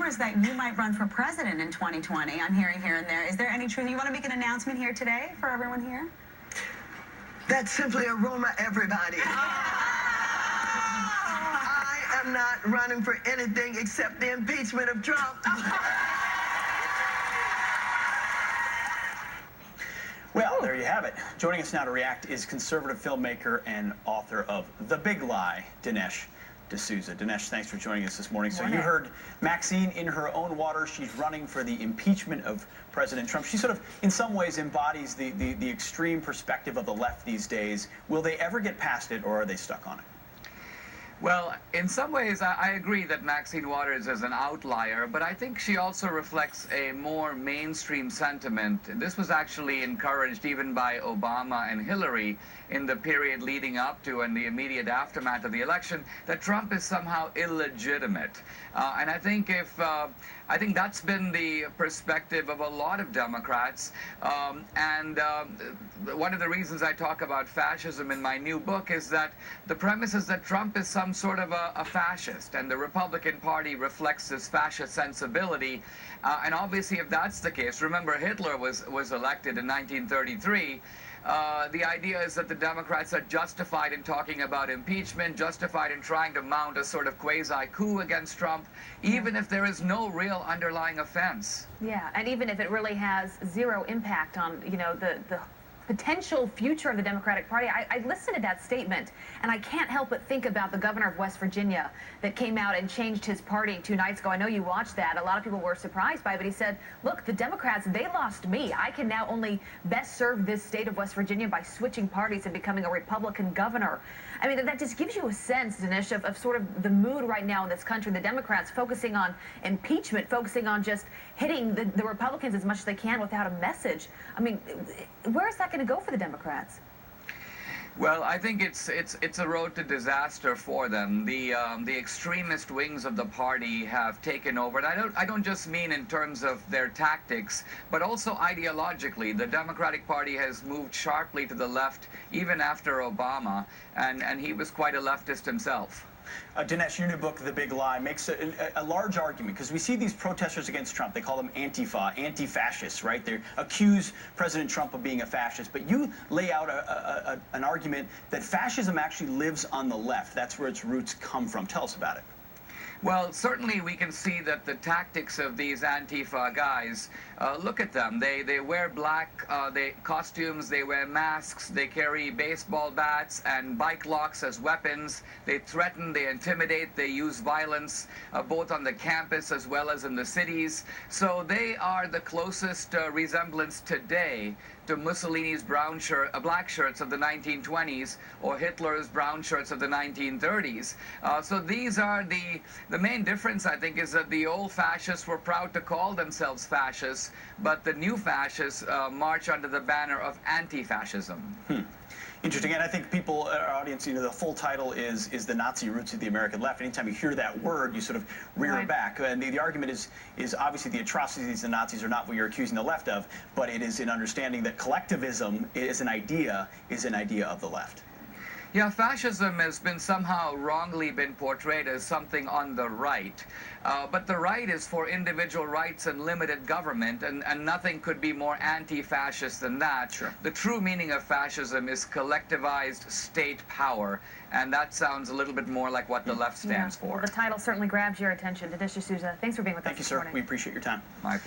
rumors that you might run for president in 2020. I'm hearing here and there. Is there any truth? You want to make an announcement here today for everyone here? That's simply a rumor, everybody. I am not running for anything except the impeachment of Trump. Well, there you have it. Joining us now to react is conservative filmmaker and author of The Big Lie, Dinesh D'Souza. Dinesh, thanks for joining us this morning. So you heard Maxine in her own water. She's running for the impeachment of President Trump. She sort of, in some ways, embodies the extreme perspective of the left these days. Will they ever get past it, or are they stuck on it? Well, in some ways, I agree that Maxine Waters is an outlier, but I think she also reflects a more mainstream sentiment. This was actually encouraged even by Obama and Hillary in the period leading up to and the immediate aftermath of the election, that Trump is somehow illegitimate. And I think I think that's been the perspective of a lot of Democrats. One of the reasons I talk about fascism in my new book is that the premise is that Trump is some sort of a fascist, and the Republican Party reflects this fascist sensibility. And obviously, if that's the case, remember Hitler was elected in 1933. The idea is that the Democrats are justified in talking about impeachment, justified in trying to mount a sort of quasi-coup against Trump, even if there is no real underlying offense. Yeah, and even if it really has zero impact on, you know, the potential future of the Democratic Party. I listened to that statement, and I can't help but think about the governor of West Virginia that came out and changed his party 2 nights ago. I know you watched that. A lot of people were surprised by it, but he said, look, the Democrats, they lost me. I can now only best serve this state of West Virginia by switching parties and becoming a Republican governor. I mean, that just gives you a sense, Dinesh, of sort of the mood right now in this country. The Democrats focusing on impeachment, focusing on just hitting the Republicans as much as they can without a message. I mean, where is that going to go for the Democrats? Well, I think it's a road to disaster for them. The extremist wings of the party have taken over, and I don't just mean in terms of their tactics, but also ideologically. The Democratic Party has moved sharply to the left, even after Obama, and he was quite a leftist himself. Dinesh, your new book, The Big Lie, makes a large argument, because we see these protesters against Trump. They call them Antifa, anti-fascists, right? They accuse President Trump of being a fascist. But you lay out an argument that fascism actually lives on the left. That's where its roots come from. Tell us about it. Well, certainly we can see that the tactics of these Antifa guys, look at them. They wear black costumes, they wear masks, they carry baseball bats and bike locks as weapons. They threaten, they intimidate, they use violence both on the campus as well as in the cities. So they are the closest resemblance today to Mussolini's Blackshirts of the 1920s or Hitler's Brownshirts of the 1930s. So these are the main difference, I think, is that the old fascists were proud to call themselves fascists, but the new fascists march under the banner of anti-fascism. Interesting, and I think people, our audience, you know, the full title is The Nazi Roots of the American Left. Anytime you hear that word, you sort of rear back. And the argument is obviously the atrocities the Nazis are not what you're accusing the left of, but it is in understanding that collectivism is an idea of the left. Yeah, fascism has been somehow wrongly been portrayed as something on the right. But the right is for individual rights and limited government, and nothing could be more anti-fascist than that. Sure. The true meaning of fascism is collectivized state power, and that sounds a little bit more like what the left stands for. Well, the title certainly grabs your attention. Dinesh D'Souza, thanks for being with us this morning. Thank you, sir. We appreciate your time. My